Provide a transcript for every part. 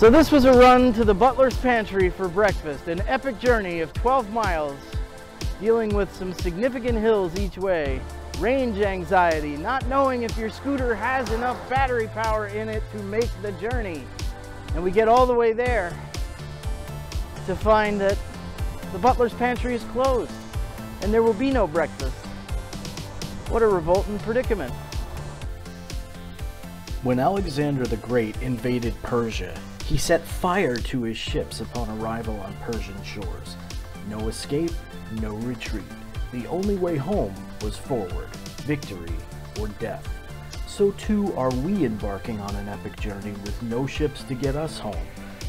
So this was a run to the butler's pantry for breakfast, an epic journey of 12 miles, dealing with some significant hills each way, range anxiety, not knowing if your scooter has enough battery power in it to make the journey. And we get all the way there to find that the butler's pantry is closed and there will be no breakfast. What a revolting predicament. When Alexander the Great invaded Persia, he set fire to his ships upon arrival on Persian shores. No escape, no retreat. The only way home was forward, victory or death. So too are we embarking on an epic journey with no ships to get us home.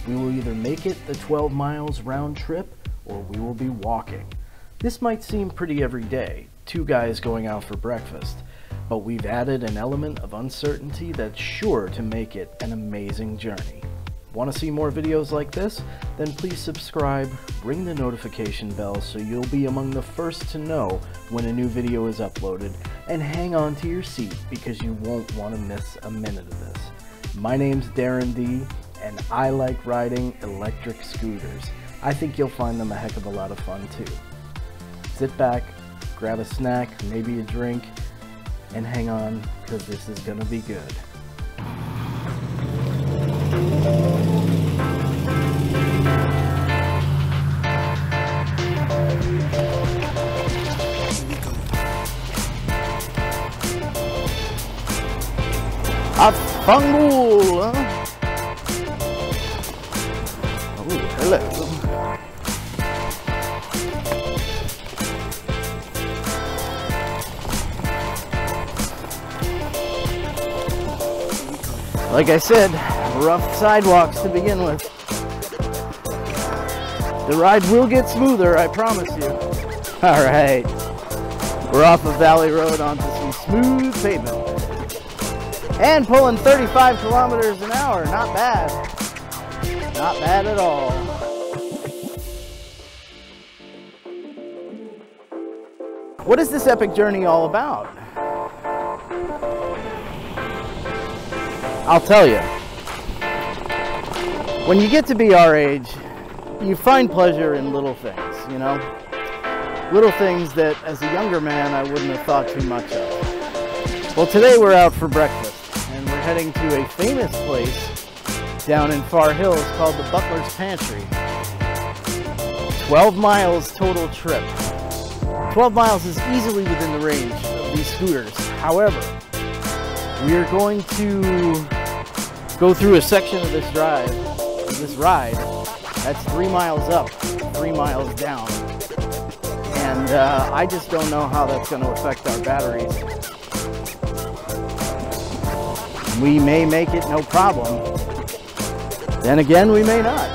We will either make it the 12 miles round trip or we will be walking. This might seem pretty everyday, two guys going out for breakfast, but we've added an element of uncertainty that's sure to make it an amazing journey. Want to see more videos like this? Then please subscribe, ring the notification bell so you'll be among the first to know when a new video is uploaded, and hang on to your seat because you won't want to miss a minute of this. My name's Darren D, and I like riding electric scooters. I think you'll find them a heck of a lot of fun too. Sit back, grab a snack, maybe a drink, and hang on because this is gonna be good. A fungul, huh? Oh, hello. Like I said, rough sidewalks to begin with. The ride will get smoother, I promise you. All right, we're off of Valley Road onto some smooth pavement. And pulling 35 kilometers an hour, not bad. Not bad at all. What is this epic journey all about? I'll tell you. When you get to be our age, you find pleasure in little things, you know? Little things that as a younger man I wouldn't have thought too much of. Well, today we're out for breakfast. And we're heading to a famous place down in Far Hills called the Butler's Pantry. 12 miles total trip. 12 miles is easily within the range of these scooters. However, we are going to go through a section of this ride, that's 3 miles up, 3 miles down. And I just don't know how that's going to affect our batteries. We may make it no problem. Then again, we may not.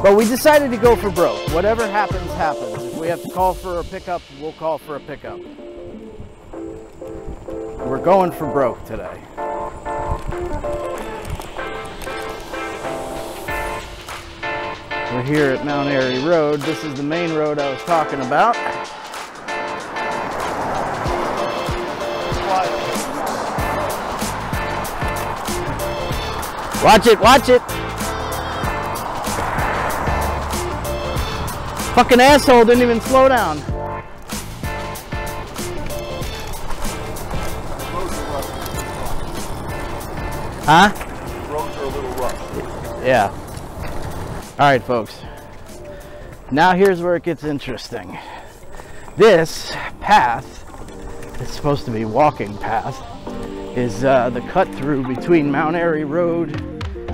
But we decided to go for broke. Whatever happens, happens. If we have to call for a pickup, we'll call for a pickup. We're going for broke today. We're here at Mount Airy Road. This is the main road I was talking about. Watch it, watch it! Fucking asshole didn't even slow down. Huh? Roads are a little rough. Yeah. Alright folks. Now here's where it gets interesting. This path, it's supposed to be a walking path, is the cut through between Mount Airy Road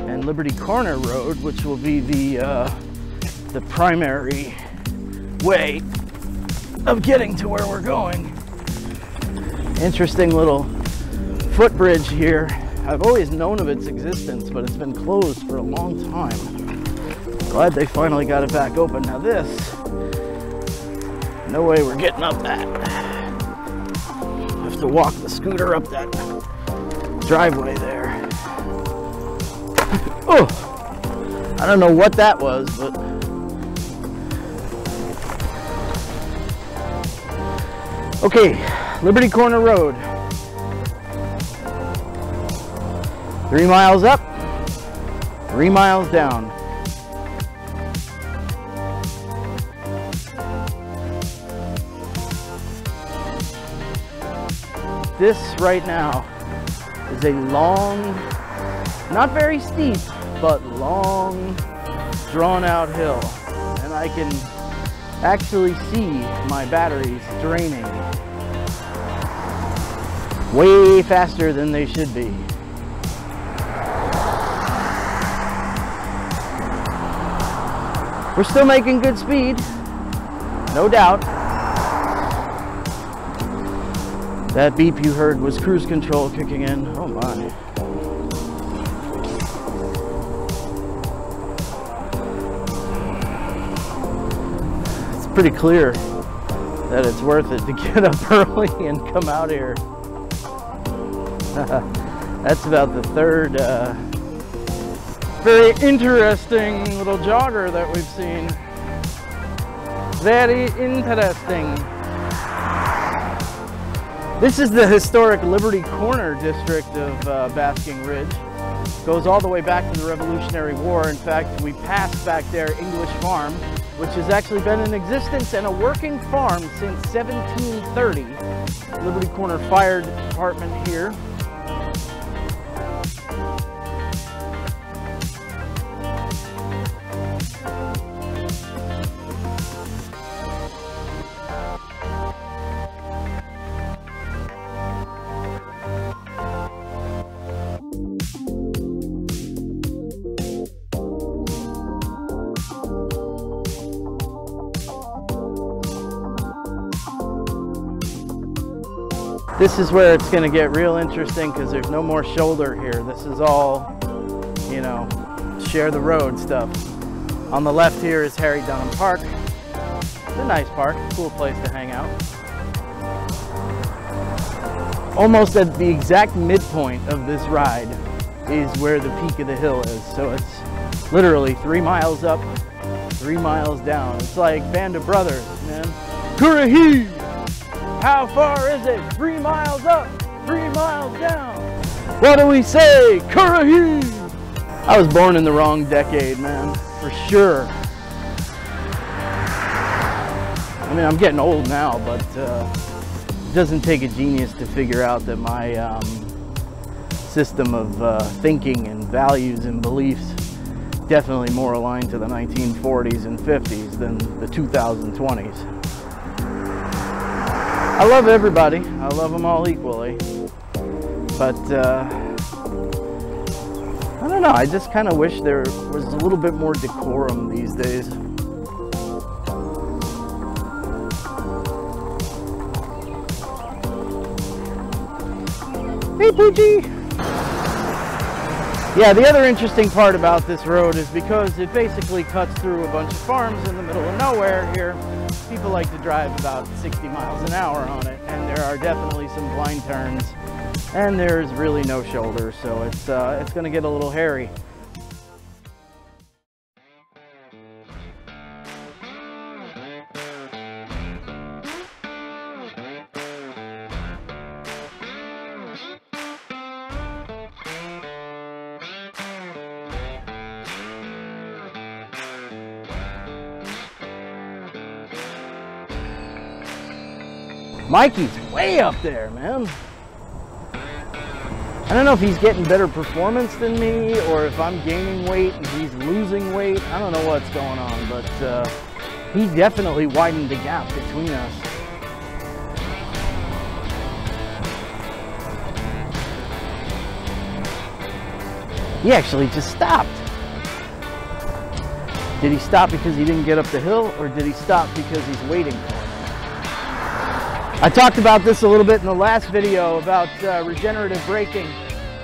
and Liberty Corner Road, which will be the primary way of getting to where we're going. Interesting little footbridge here. I've always known of its existence, but it's been closed for a long time. Glad they finally got it back open. Now this, no way we're getting up that. Have to walk the scooter up that driveway there. Oh, I don't know what that was, but okay, Liberty Corner Road. 3 miles up, 3 miles down. This right now is a long, not very steep, but long, drawn out hill. And I can actually see my batteries draining way faster than they should be. We're still making good speed, no doubt. That beep you heard was cruise control kicking in. Oh my. It's pretty clear that it's worth it to get up early and come out here. That's about the third very interesting little jogger that we've seen. Very interesting. This is the historic Liberty Corner district of Basking Ridge. Goes all the way back to the Revolutionary War. In fact, we passed back there English Farm, which has actually been in existence and a working farm since 1730. Liberty Corner Fire Department here. This is where it's going to get real interesting because there's no more shoulder here. This is all, you know, share the road stuff. On the left here is Harry Dunham Park. It's a nice park, cool place to hang out. Almost at the exact midpoint of this ride is where the peak of the hill is. So it's literally 3 miles up, 3 miles down. It's like Band of Brothers, man. Currahee! How far is it? 3 miles up, 3 miles down. What do we say? Currahee! I was born in the wrong decade, man, for sure. I mean, I'm getting old now, but it doesn't take a genius to figure out that my system of thinking and values and beliefs definitely more aligned to the 1940s and 50s than the 2020s. I love everybody. I love them all equally. But, I don't know. I just kind of wish there was a little bit more decorum these days. Hey, Poochie! Yeah, the other interesting part about this road is because it basically cuts through a bunch of farms in the middle of nowhere here. People like to drive about 60 miles an hour on it, and there are definitely some blind turns, and there's really no shoulder, so it's going to get a little hairy. Mikey's way up there, man. I don't know if he's getting better performance than me or if I'm gaining weight and he's losing weight. I don't know what's going on, but he definitely widened the gap between us. He actually just stopped. Did he stop because he didn't get up the hill, or did he stop because he's waiting for it? I talked about this a little bit in the last video about regenerative braking,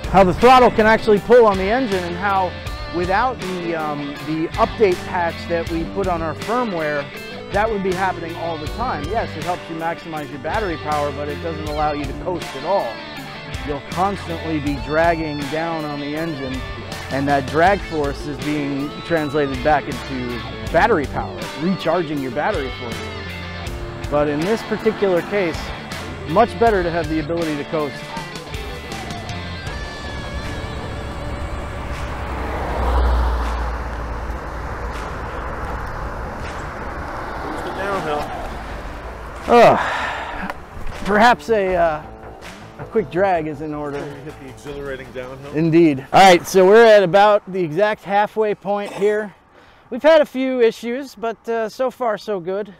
how the throttle can actually pull on the engine, and how without the update patch that we put on our firmware, that would be happening all the time. Yes, it helps you maximize your battery power, but it doesn't allow you to coast at all. You'll constantly be dragging down on the engine, and that drag force is being translated back into battery power, recharging your battery for you. But in this particular case, much better to have the ability to coast. Perhaps a quick drag is in order. You hit the exhilarating downhill. Indeed. All right, so we're at about the exact halfway point here. We've had a few issues, but so far so good.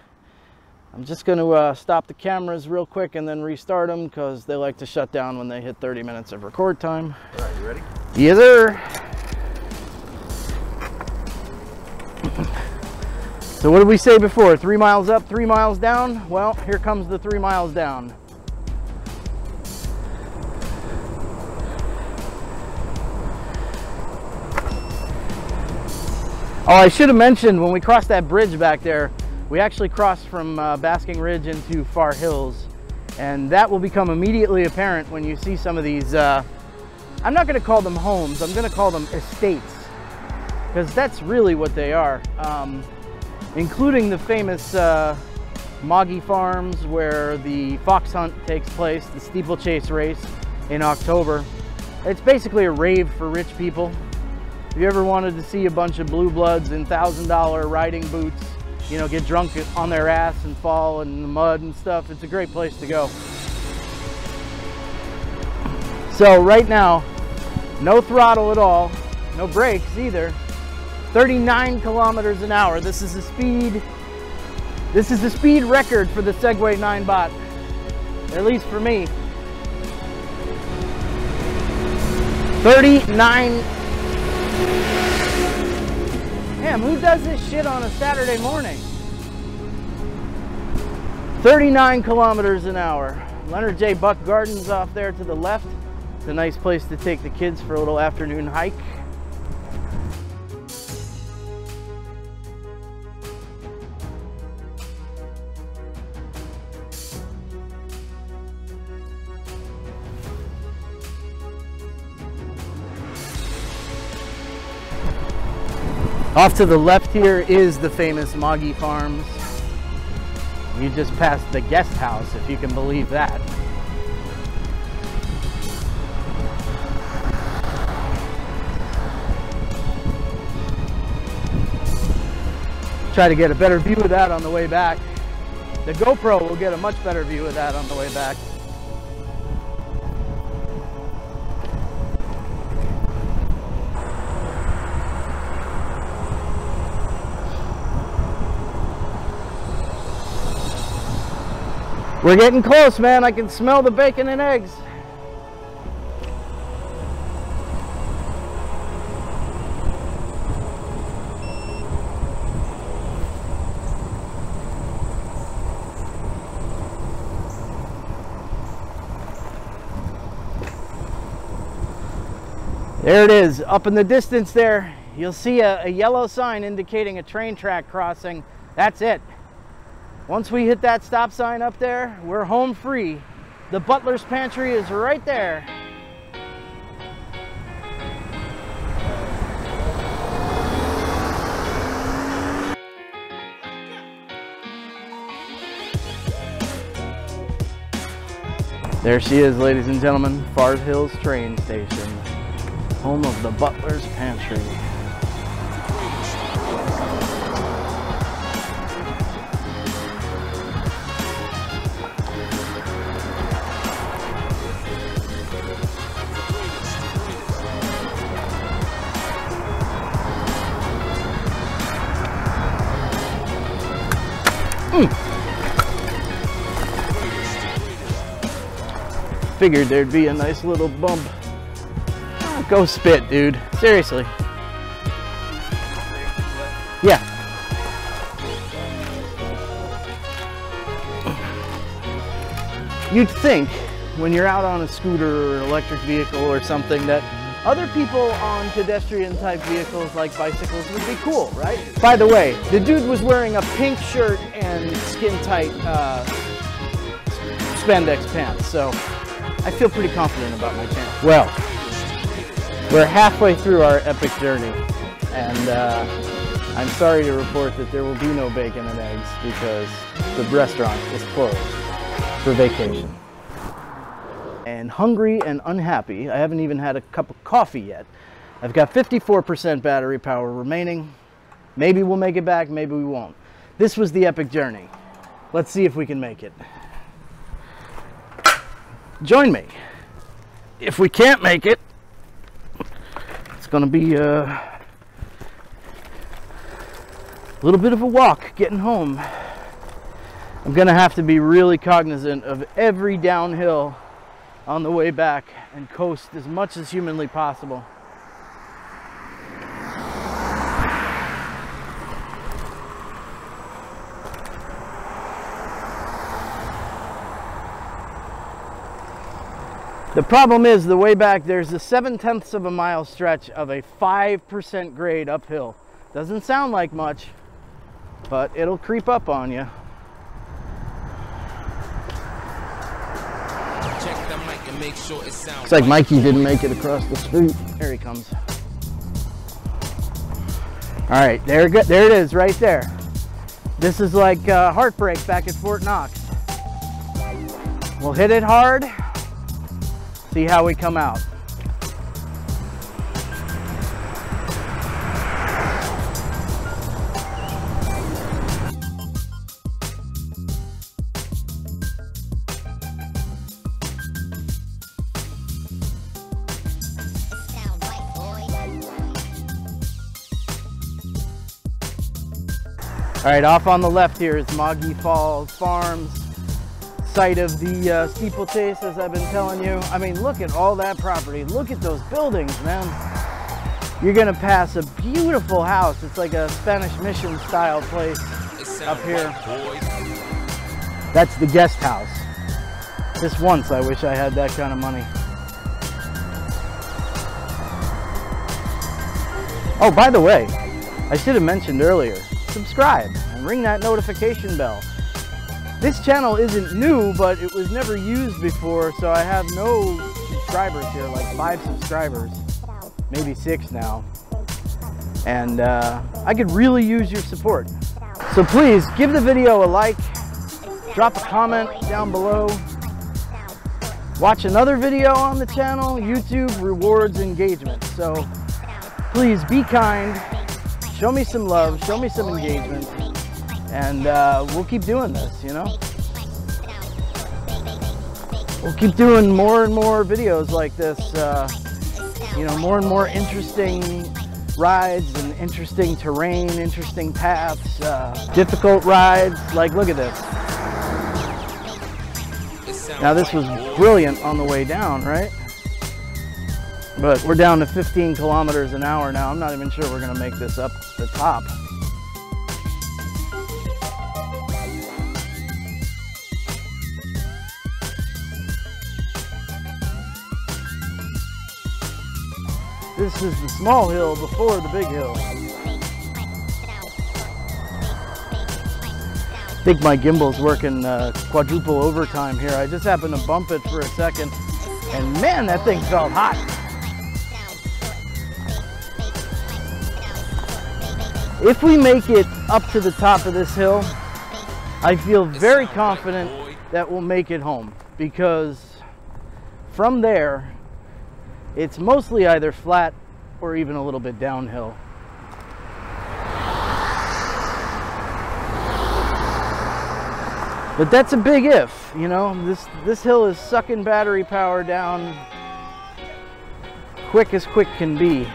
I'm just going to stop the cameras real quick and then restart them because they like to shut down when they hit 30 minutes of record time. All right, you ready? Yes, sir. So what did we say before? 3 miles up, 3 miles down? Well, here comes the 3 miles down. Oh, I should have mentioned when we crossed that bridge back there, we actually crossed from Basking Ridge into Far Hills, and that will become immediately apparent when you see some of these, I'm not going to call them homes, I'm going to call them estates, because that's really what they are, including the famous Moggy Farms where the fox hunt takes place, the steeplechase race in October. It's basically a rave for rich people. If you ever wanted to see a bunch of blue bloods in $1,000 riding boots, you know, get drunk on their ass and fall in the mud and stuff, it's a great place to go. So right now, no throttle at all, no brakes either. 39 kilometers an hour. This is the speed record for the Segway Ninebot, at least for me. 39. Damn, who does this shit on a Saturday morning? 39 kilometers an hour. Leonard J. Buck Gardens off there to the left. It's a nice place to take the kids for a little afternoon hike. Off to the left here is the famous Moggy Farms. You just passed the guest house, if you can believe that. Try to get a better view of that on the way back. The GoPro will get a much better view of that on the way back. We're getting close, man. I can smell the bacon and eggs. There it is, up in the distance there. You'll see a yellow sign indicating a train track crossing. That's it. Once we hit that stop sign up there, we're home free. The butler's pantry is right there. There she is, ladies and gentlemen, Far Hills train station, home of the butler's pantry. Figured there'd be a nice little bump. Oh, go spit, dude. Seriously. Yeah. You'd think when you're out on a scooter or an electric vehicle or something that other people on pedestrian type vehicles like bicycles would be cool, right? By the way, the dude was wearing a pink shirt and skin tight spandex pants, so I feel pretty confident about my chance. Well, we're halfway through our epic journey, and I'm sorry to report that there will be no bacon and eggs because the restaurant is closed for vacation. And hungry and unhappy, I haven't even had a cup of coffee yet. I've got 54% battery power remaining. Maybe we'll make it back, maybe we won't. This was the epic journey. Let's see if we can make it. Join me. If we can't make it, it's going to be a little bit of a walk getting home. I'm going to have to be really cognizant of every downhill on the way back and coast as much as humanly possible. The problem is, the way back, there's a 7/10 of a mile stretch of a 5% grade uphill. Doesn't sound like much, but it'll creep up on you. Looks like Mikey didn't make it across the street. There he comes. All right, there it is, right there. This is like Heartbreak back at Fort Knox. We'll hit it hard. See how we come out. All right, off on the left here is Moggy Falls Farms, site of the steeplechase, as I've been telling you. I mean, look at all that property. Look at those buildings, man. You're gonna pass a beautiful house. It's like a Spanish Mission style place up here. That's the guest house. Just once, I wish I had that kind of money. Oh, by the way, I should have mentioned earlier, subscribe and ring that notification bell. This channel isn't new, but it was never used before, so I have no subscribers here, like 5 subscribers, maybe 6 now. And I could really use your support. So please give the video a like, drop a comment down below, watch another video on the channel. YouTube rewards engagement. So please be kind, show me some love, show me some engagement. And we'll keep doing this, you know? We'll keep doing more and more videos like this, you know, more and more interesting rides and interesting terrain, interesting paths, difficult rides. Like, look at this. Now, this was brilliant on the way down, right? But we're down to 15 kilometers an hour now. I'm not even sure we're going to make this up the top. This is the small hill before the big hill. I think my gimbal's working quadruple overtime here. I just happened to bump it for a second, and man, that thing felt hot. If we make it up to the top of this hill, I feel very confident that we'll make it home, because from there, it's mostly either flat or even a little bit downhill. But that's a big if, you know. This hill is sucking battery power down quick as quick can be.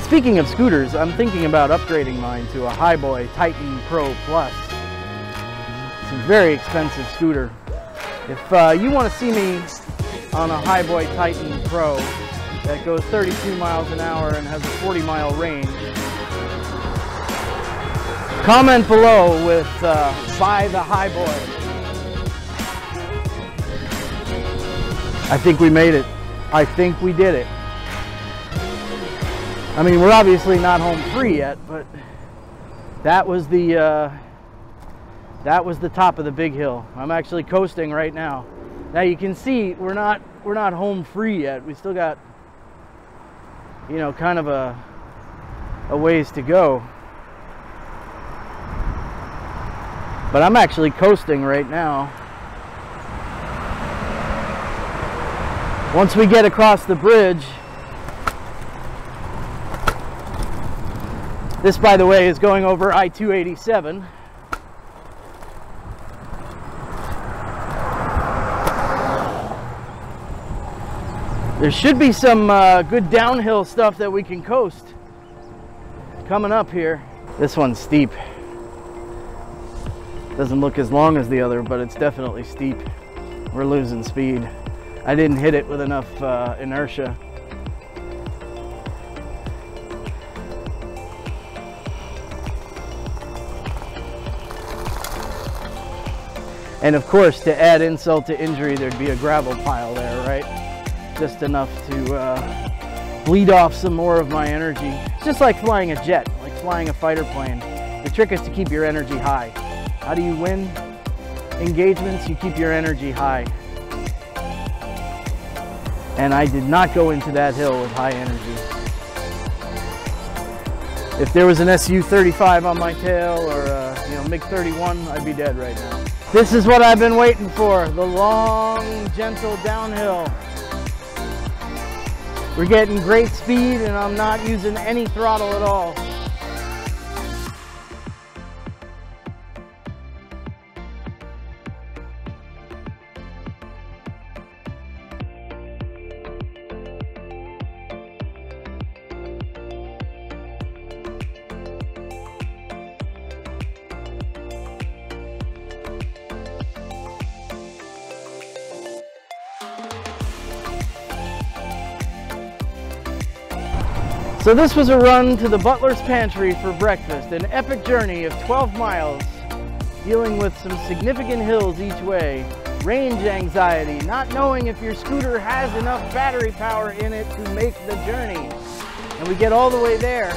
Speaking of scooters, I'm thinking about upgrading mine to a Highboy Titan Pro Plus. It's a very expensive scooter. If you want to see me on a Highboy Titan Pro that goes 32 miles an hour and has a 40-mile range, Comment below with buy the high boy. I think we made it. I think we did it. I mean, we're obviously not home free yet, but that was the top of the big hill. I'm actually coasting right now. Now you can see we're not home free yet. We still got, you know, kind of a ways to go. But I'm actually coasting right now. Once we get across the bridge, this, by the way, is going over I-287. There should be some good downhill stuff that we can coast coming up here. This one's steep. Doesn't look as long as the other, but it's definitely steep. We're losing speed. I didn't hit it with enough inertia. And of course, to add insult to injury, there'd be a gravel pile there, right? Just enough to bleed off some more of my energy. It's just like flying a jet, like flying a fighter plane. The trick is to keep your energy high. How do you win engagements? You keep your energy high. And I did not go into that hill with high energy. If there was an SU-35 on my tail or you know, MiG-31, I'd be dead right now. This is what I've been waiting for, the long, gentle downhill. We're getting great speed and I'm not using any throttle at all. So this was a run to the Butler's Pantry for breakfast, an epic journey of 12 miles, dealing with some significant hills each way, range anxiety, not knowing if your scooter has enough battery power in it to make the journey. And we get all the way there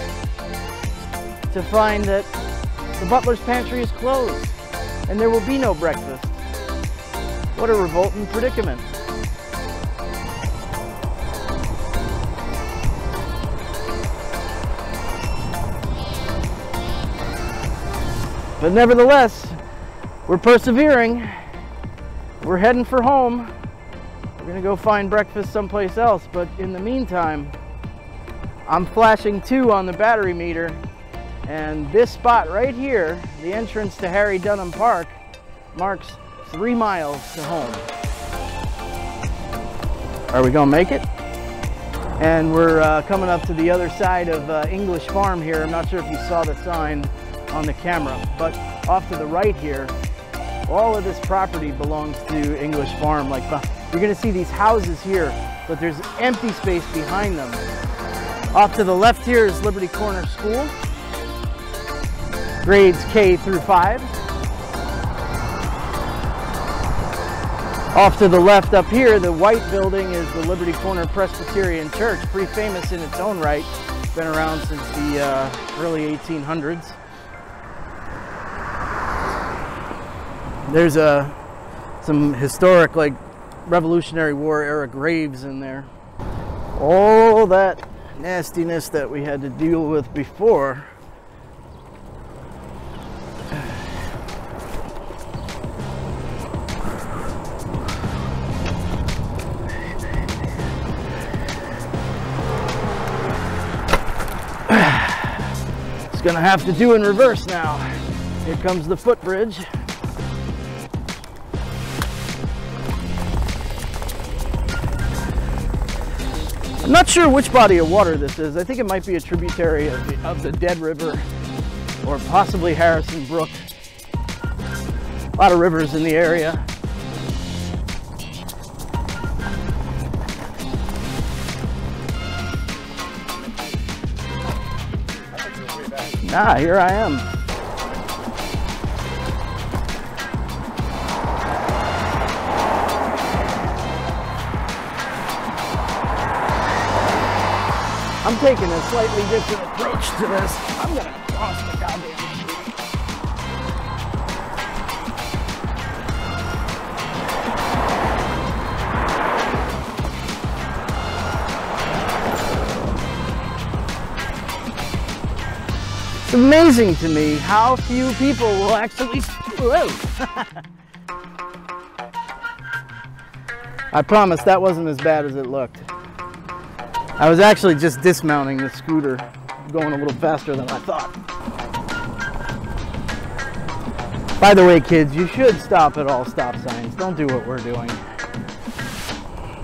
to find that the Butler's Pantry is closed and there will be no breakfast. What a revolting predicament. But nevertheless, we're persevering. We're heading for home. We're gonna go find breakfast someplace else. But in the meantime, I'm flashing 2 on the battery meter. And this spot right here, the entrance to Harry Dunham Park, marks 3 miles to home. Are we gonna make it? And we're coming up to the other side of English Farm here. I'm not sure if you saw the sign on the camera, but off to the right here, all of this property belongs to English Farm. Like, you're gonna see these houses here, but there's empty space behind them. Off to the left here is Liberty Corner School, grades K through 5. Off to the left up here, the white building is the Liberty Corner Presbyterian Church, pretty famous in its own right. Been around since the early 1800s. There's some historic, like, Revolutionary War era graves in there. All that nastiness that we had to deal with before. It's gonna have to do in reverse now. Here comes the footbridge. I'm not sure which body of water this is. I think it might be a tributary of the Dead River or possibly Harrison Brook. A lot of rivers in the area. Ah, here I am. I'm taking a slightly different approach to this. I'm gonna cross the goddamn street. It's amazing to me how few people will actually. Whoa. I promise that wasn't as bad as it looked. I was actually just dismounting the scooter, going a little faster than I thought. By the way, kids, you should stop at all stop signs. Don't do what we're doing.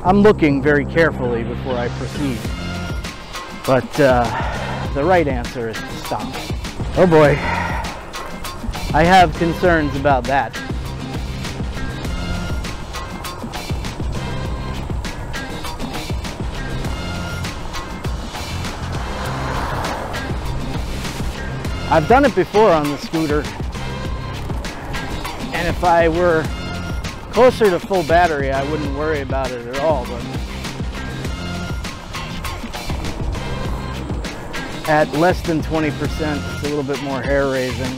I'm looking very carefully before I proceed. But the right answer is to stop. Oh boy. I have concerns about that. I've done it before on the scooter, and if I were closer to full battery, I wouldn't worry about it at all, but at less than 20%, it's a little bit more hair-raising.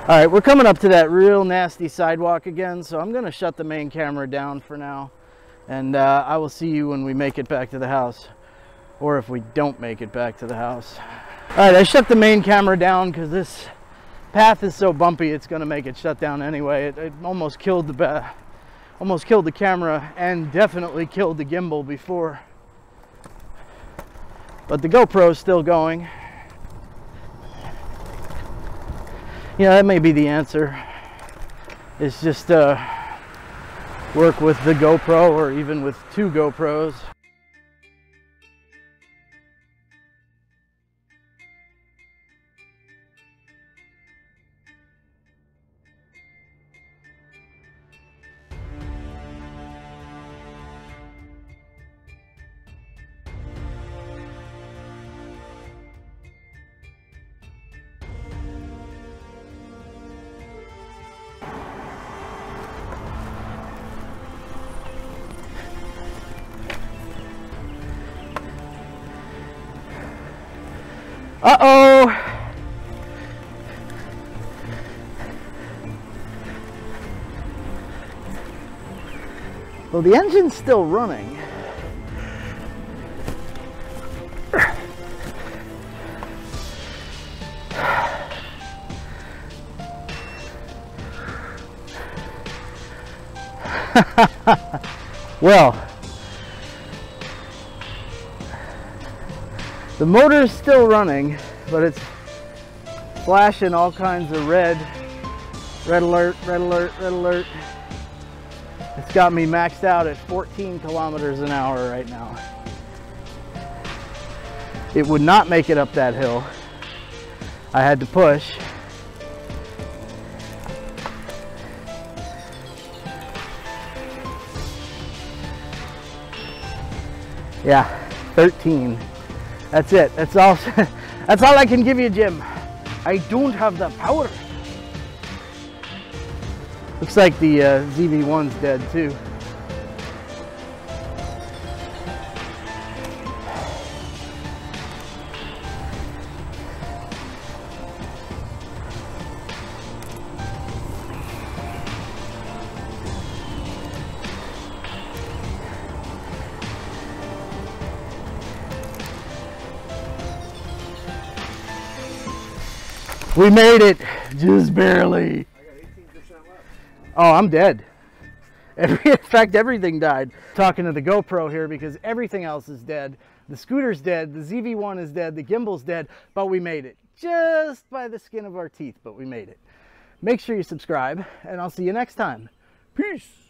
All right, we're coming up to that real nasty sidewalk again, so I'm gonna shut the main camera down for now, and I will see you when we make it back to the house, or if we don't make it back to the house. All right, I shut the main camera down because this path is so bumpy, it's gonna make it shut down anyway. It almost killed the camera and definitely killed the gimbal before, but the GoPro's still going. Yeah, that may be the answer. It's just work with the GoPro or even with 2 GoPros. Uh-oh! Well, the engine's still running. Well, the motor is still running, but it's flashing all kinds of red alert, red alert, red alert. It's got me maxed out at 14 kilometers an hour right now. It would not make it up that hill. I had to push. Yeah, 13. That's it. That's all. That's all I can give you, Jim. I don't have the power. Looks like the ZV-1's dead too. We made it, just barely. I got 18% left. Oh, I'm dead. In fact, everything died. Talking to the GoPro here because everything else is dead. The scooter's dead, the ZV-1 is dead, the gimbal's dead, but we made it. Just by the skin of our teeth, but we made it. Make sure you subscribe, and I'll see you next time. Peace.